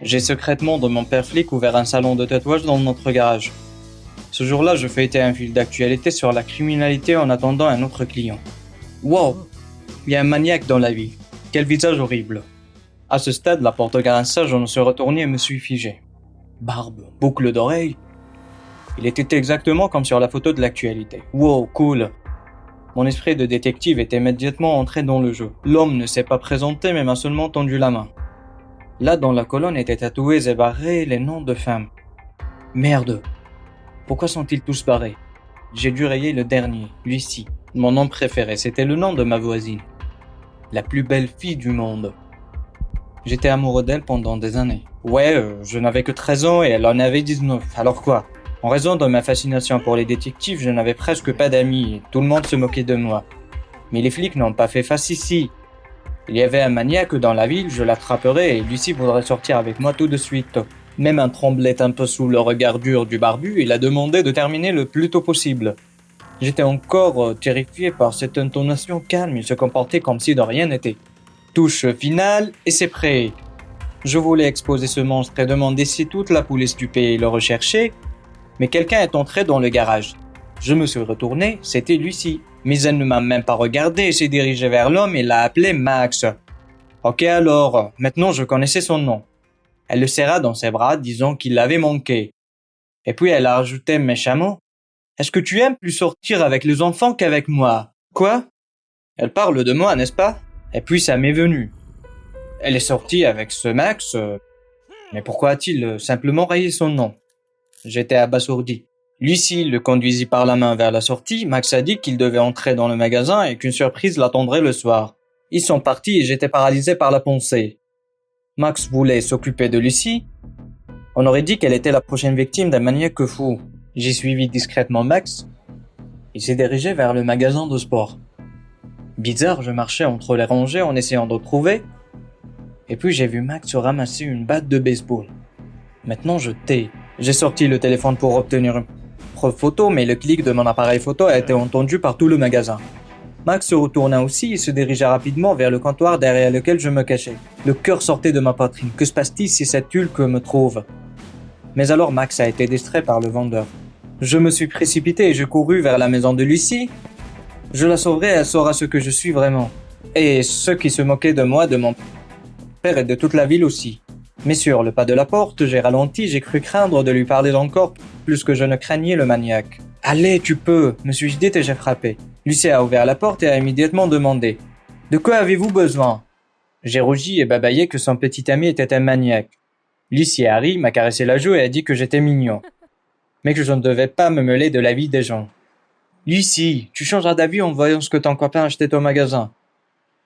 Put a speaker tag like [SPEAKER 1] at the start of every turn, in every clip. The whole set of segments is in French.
[SPEAKER 1] J'ai secrètement de mon père flic ouvert un salon de tatouage dans notre garage. Ce jour-là, je feuilletais un fil d'actualité sur la criminalité en attendant un autre client. Wow, il y a un maniaque dans la ville. Quel visage horrible. À ce stade, la porte grinça, je me suis retourné et me suis figé. Barbe, boucle d'oreille. Il était exactement comme sur la photo de l'actualité. Wow, cool. Mon esprit de détective est immédiatement entré dans le jeu. L'homme ne s'est pas présenté mais m'a seulement tendu la main. Là, dans la colonne étaient tatoués et barrés les noms de femmes. Merde. Pourquoi sont-ils tous barrés? J'ai dû rayer le dernier, Lucie. Mon nom préféré, c'était le nom de ma voisine. La plus belle fille du monde. J'étais amoureux d'elle pendant des années. Ouais, je n'avais que 13 ans et elle en avait 19. Alors quoi? En raison de ma fascination pour les détectives, je n'avais presque pas d'amis et tout le monde se moquait de moi. Mais les flics n'ont pas fait face ici. Il y avait un maniaque dans la ville, je l'attraperai et Lucie voudrait sortir avec moi tout de suite. Même un tremblait un peu sous le regard dur du barbu, il a demandé de terminer le plus tôt possible. J'étais encore terrifié par cette intonation calme, il se comportait comme si de rien n'était. Touche finale et c'est prêt. Je voulais exposer ce monstre et demander si toute la police du pays le recherchait, mais quelqu'un est entré dans le garage. Je me suis retourné, c'était Lucie. Mais elle ne m'a même pas regardé et s'est dirigée vers l'homme et l'a appelé Max. Ok alors, maintenant je connaissais son nom. Elle le serra dans ses bras, disant qu'il l'avait manqué. Et puis elle a ajouté méchamment, « Est-ce que tu aimes plus sortir avec les enfants qu'avec moi ?» Quoi? Elle parle de moi, n'est-ce pas? Et puis ça m'est venu. Elle est sortie avec ce Max, mais pourquoi a-t-il simplement rayé son nom? J'étais abasourdi. Lucie le conduisit par la main vers la sortie. Max a dit qu'il devait entrer dans le magasin et qu'une surprise l'attendrait le soir. Ils sont partis et j'étais paralysé par la pensée. Max voulait s'occuper de Lucie. On aurait dit qu'elle était la prochaine victime d'un maniaque fou. J'ai suivi discrètement Max. Il s'est dirigé vers le magasin de sport. Bizarre, je marchais entre les rangées en essayant de trouver. Et puis j'ai vu Max ramasser une batte de baseball. Maintenant je tais. J'ai sorti le téléphone pour obtenir une preuve photo, mais le clic de mon appareil photo a été entendu par tout le magasin. Max se retourna aussi et se dirigea rapidement vers le comptoir derrière lequel je me cachais. Le cœur sortait de ma poitrine. Que se passe-t-il si cette Hulk me trouve? Mais alors Max a été distrait par le vendeur. Je me suis précipité et je courus vers la maison de Lucie. Je la sauverai, elle saura ce que je suis vraiment. Et ceux qui se moquaient de moi, de mon père et de toute la ville aussi. Mais sur le pas de la porte, j'ai ralenti, j'ai cru craindre de lui parler encore plus que je ne craignais le maniaque. « Allez, tu peux !» me suis-je dit et j'ai frappé. Lucie a ouvert la porte et a immédiatement demandé « De quoi avez-vous besoin ?» J'ai rougi et bâillé que son petit ami était un maniaque. Lucie a ri, m'a caressé la joue et a dit que j'étais mignon, mais que je ne devais pas me mêler de la vie des gens. « Lucie, tu changeras d'avis en voyant ce que ton copain a acheté au magasin. »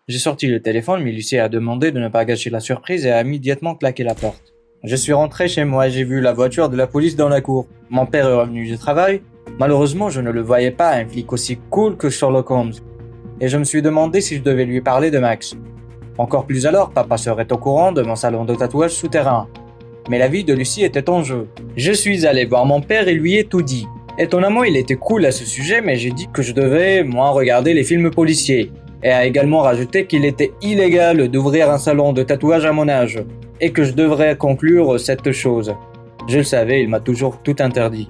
[SPEAKER 1] J'ai sorti le téléphone, mais Lucie a demandé de ne pas gâcher la surprise et a immédiatement claqué la porte. Je suis rentré chez moi et j'ai vu la voiture de la police dans la cour. Mon père est revenu du travail. Malheureusement, je ne le voyais pas, un flic aussi cool que Sherlock Holmes. Et je me suis demandé si je devais lui parler de Max. Encore plus alors, papa serait au courant de mon salon de tatouage souterrain. Mais la vie de Lucie était en jeu. Je suis allé voir mon père et lui ai tout dit. Étonnamment, il était cool à ce sujet, mais j'ai dit que je devais, moi, regarder les films policiers. Et a également rajouté qu'il était illégal d'ouvrir un salon de tatouage à mon âge, et que je devrais conclure cette chose. Je le savais, il m'a toujours tout interdit.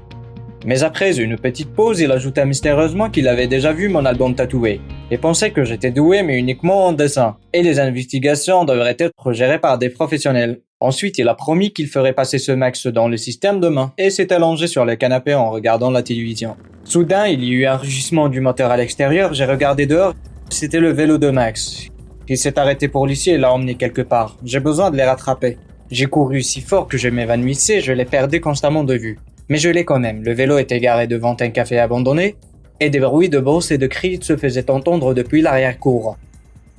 [SPEAKER 1] Mais après une petite pause, il ajouta mystérieusement qu'il avait déjà vu mon album tatoué, et pensait que j'étais doué mais uniquement en dessin, et les investigations devraient être gérées par des professionnels. Ensuite, il a promis qu'il ferait passer ce Max dans le système demain, et s'est allongé sur le canapé en regardant la télévision. Soudain, il y eut un rugissement du moteur à l'extérieur, j'ai regardé dehors. C'était le vélo de Max. Il s'est arrêté pour Lucie et l'a emmené quelque part. J'ai besoin de les rattraper. J'ai couru si fort que je m'évanouissais, je les perdais constamment de vue. Mais je l'ai quand même. Le vélo était garé devant un café abandonné et des bruits de bosses et de cris se faisaient entendre depuis l'arrière-cour.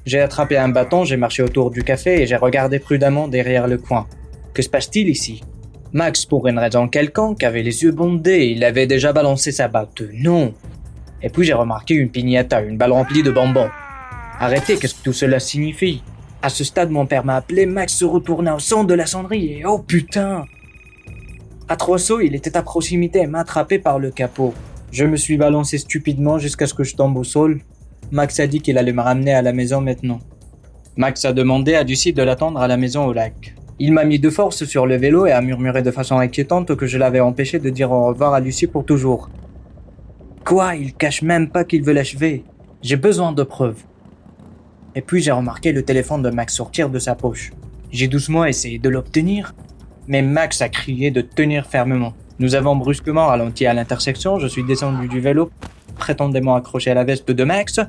[SPEAKER 1] J'ai attrapé un bâton, j'ai marché autour du café et j'ai regardé prudemment derrière le coin. Que se passe-t-il ici? Max, pour une raison quelconque, avait les yeux bandés. Il avait déjà balancé sa batte. Non. Et puis j'ai remarqué une piñata, une balle remplie de bonbons. Arrêtez, qu'est-ce que tout cela signifie? À ce stade, mon père m'a appelé, Max se retourna au centre de la sonnerie et oh putain! À 3 sauts, il était à proximité et m'a attrapé par le capot. Je me suis balancé stupidement jusqu'à ce que je tombe au sol. Max a dit qu'il allait me ramener à la maison maintenant. Max a demandé à Lucie de l'attendre à la maison au lac. Il m'a mis de force sur le vélo et a murmuré de façon inquiétante que je l'avais empêché de dire au revoir à Lucie pour toujours. Quoi, il cache même pas qu'il veut l'achever. J'ai besoin de preuves. Et puis j'ai remarqué le téléphone de Max sortir de sa poche. J'ai doucement essayé de l'obtenir, mais Max a crié de tenir fermement. Nous avons brusquement ralenti à l'intersection, je suis descendu du vélo, prétendument accroché à la veste de Max.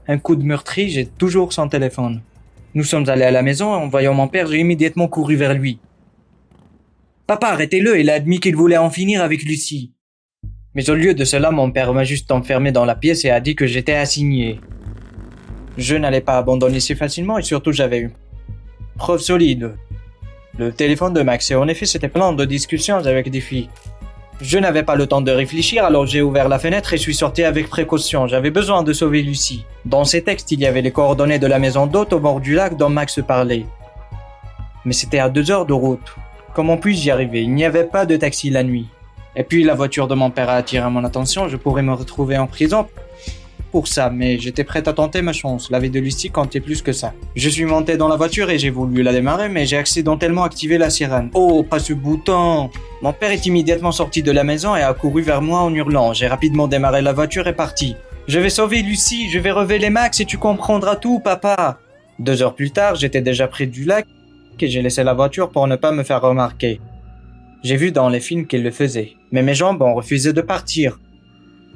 [SPEAKER 1] Un coup de meurtrier, j'ai toujours son téléphone. Nous sommes allés à la maison et en voyant mon père, j'ai immédiatement couru vers lui. Papa, arrêtez-le, il a admis qu'il voulait en finir avec Lucie. Mais au lieu de cela, mon père m'a juste enfermé dans la pièce et a dit que j'étais assigné. Je n'allais pas abandonner si facilement et surtout j'avais une preuve solide. Le téléphone de Max et en effet c'était plein de discussions avec des filles. Je n'avais pas le temps de réfléchir alors j'ai ouvert la fenêtre et suis sorti avec précaution. J'avais besoin de sauver Lucie. Dans ces textes il y avait les coordonnées de la maison d'hôte au bord du lac dont Max parlait. Mais c'était à 2 heures de route. Comment puis-je y arriver? Il n'y avait pas de taxi la nuit. Et puis la voiture de mon père a attiré mon attention, je pourrais me retrouver en prison pour ça, mais j'étais prêt à tenter ma chance. La vie de Lucie comptait plus que ça. Je suis monté dans la voiture et j'ai voulu la démarrer, mais j'ai accidentellement activé la sirène. Oh, pas ce bouton! Mon père est immédiatement sorti de la maison et a couru vers moi en hurlant. J'ai rapidement démarré la voiture et parti. Je vais sauver Lucie, je vais révéler Max et tu comprendras tout, papa! 2 heures plus tard, j'étais déjà près du lac et j'ai laissé la voiture pour ne pas me faire remarquer. J'ai vu dans les films qu'il le faisait, mais mes jambes ont refusé de partir.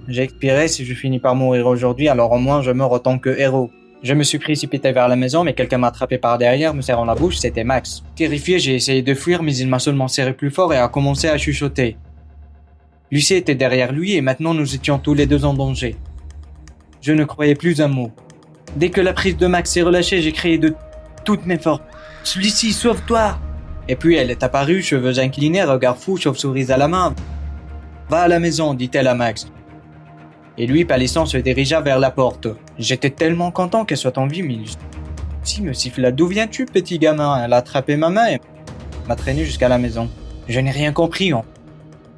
[SPEAKER 1] J'ai expiré, si je finis par mourir aujourd'hui, alors au moins je meurs autant que héros. Je me suis précipité vers la maison, mais quelqu'un m'a attrapé par derrière, me serrant la bouche, c'était Max. Terrifié, j'ai essayé de fuir, mais il m'a seulement serré plus fort et a commencé à chuchoter. Lucie était derrière lui et maintenant nous étions tous les deux en danger. Je ne croyais plus un mot. Dès que la prise de Max s'est relâchée, j'ai crié de toutes mes forces. « Lucie, sauve-toi !» Et puis elle est apparue, cheveux inclinés, regard fou, chauve-souris à la main. « Va à la maison, dit-elle à Max. » Et lui, pâlissant, se dirigea vers la porte. J'étais tellement content qu'elle soit en vie, mais Lucie me siffla. « D'où viens-tu, petit gamin ?» Elle a attrapé ma main et m'a traîné jusqu'à la maison. Je n'ai rien compris. En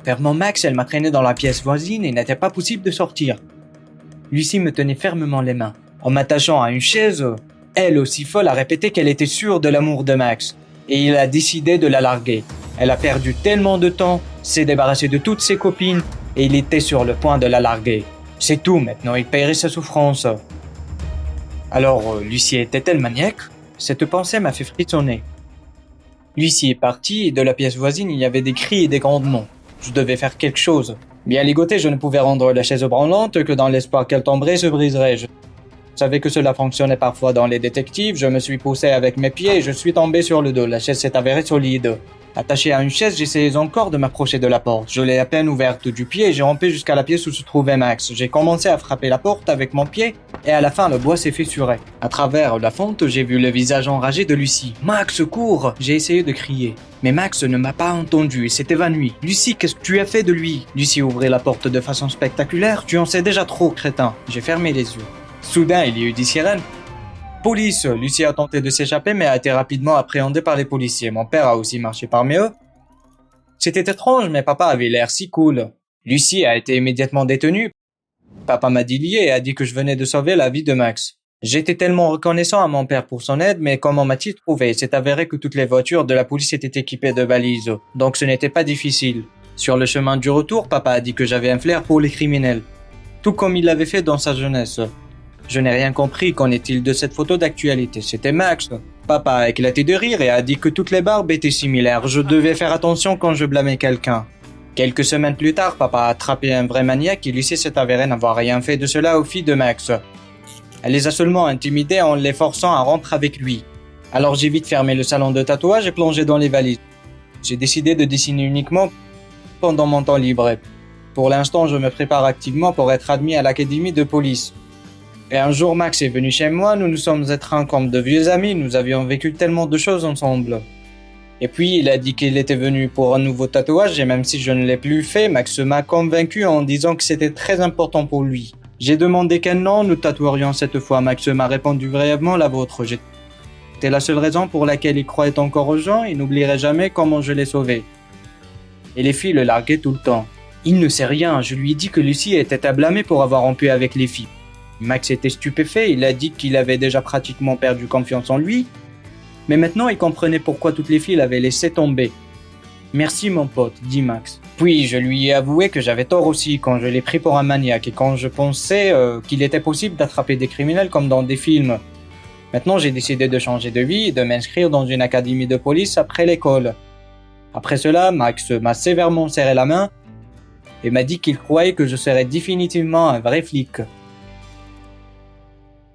[SPEAKER 1] fermant Max, elle m'a traîné dans la pièce voisine et il n'était pas possible de sortir. Lucie me tenait fermement les mains. En m'attachant à une chaise, elle, aussi folle, a répété qu'elle était sûre de l'amour de Max. Et il a décidé de la larguer. Elle a perdu tellement de temps, s'est débarrassée de toutes ses copines et il était sur le point de la larguer. C'est tout maintenant, il paierait sa souffrance. Alors, Lucie était-elle maniaque? Cette pensée m'a fait frissonner. Lucie est partie et de la pièce voisine, il y avait des cris et des grondements. Je devais faire quelque chose. Bien ligoté, je ne pouvais rendre la chaise branlante que dans l'espoir qu'elle tomberait se briserait. Je savais que cela fonctionnait parfois dans les détectives, je me suis poussé avec mes pieds et je suis tombé sur le dos. La chaise s'est avérée solide. Attaché à une chaise, j'essayais encore de m'approcher de la porte. Je l'ai à peine ouverte du pied et j'ai rampé jusqu'à la pièce où se trouvait Max. J'ai commencé à frapper la porte avec mon pied et à la fin le bois s'est fissuré. À travers la fente, j'ai vu le visage enragé de Lucie. « Max, cours !» J'ai essayé de crier. Mais Max ne m'a pas entendu et s'est évanoui. « Lucie, qu'est-ce que tu as fait de lui ?» Lucie ouvrit la porte de façon spectaculaire. « Tu en sais déjà trop, crétin !» J'ai fermé les yeux. Soudain, il y a eu des sirènes. Police! Lucie a tenté de s'échapper mais a été rapidement appréhendée par les policiers. Mon père a aussi marché parmi eux. C'était étrange, mais papa avait l'air si cool. Lucie a été immédiatement détenue. Papa m'a dit lié et a dit que je venais de sauver la vie de Max. J'étais tellement reconnaissant à mon père pour son aide, mais comment m'a-t-il trouvé? Il s'est avéré que toutes les voitures de la police étaient équipées de balises, donc ce n'était pas difficile. Sur le chemin du retour, papa a dit que j'avais un flair pour les criminels, tout comme il l'avait fait dans sa jeunesse. Je n'ai rien compris, qu'en est-il de cette photo d'actualité? C'était Max. Papa a éclaté de rire et a dit que toutes les barbes étaient similaires. Je devais faire attention quand je blâmais quelqu'un. Quelques semaines plus tard, papa a attrapé un vrai maniaque et Lucie s'est avéré n'avoir rien fait de cela aux filles de Max. Elle les a seulement intimidées en les forçant à rompre avec lui. Alors j'ai vite fermé le salon de tatouage et plongé dans les valises. J'ai décidé de dessiner uniquement pendant mon temps libre. Pour l'instant, je me prépare activement pour être admis à l'académie de police. Et un jour, Max est venu chez moi, nous nous sommes étreints comme de vieux amis, nous avions vécu tellement de choses ensemble. Et puis, il a dit qu'il était venu pour un nouveau tatouage, et même si je ne l'ai plus fait, Max m'a convaincu en disant que c'était très important pour lui. J'ai demandé quel nom nous tatouerions cette fois, Max m'a répondu brièvement la vôtre. C'était la seule raison pour laquelle il croyait encore aux gens, il n'oublierait jamais comment je l'ai sauvé. Et les filles le larguaient tout le temps. Il ne sait rien, je lui ai dit que Lucie était à blâmer pour avoir rompu avec les filles. Max était stupéfait, il a dit qu'il avait déjà pratiquement perdu confiance en lui. Mais maintenant, il comprenait pourquoi toutes les filles l'avaient laissé tomber. Merci mon pote, dit Max. Puis je lui ai avoué que j'avais tort aussi quand je l'ai pris pour un maniaque et quand je pensais qu'il était possible d'attraper des criminels comme dans des films. Maintenant, j'ai décidé de changer de vie et de m'inscrire dans une académie de police après l'école. Après cela, Max m'a sévèrement serré la main et m'a dit qu'il croyait que je serais définitivement un vrai flic.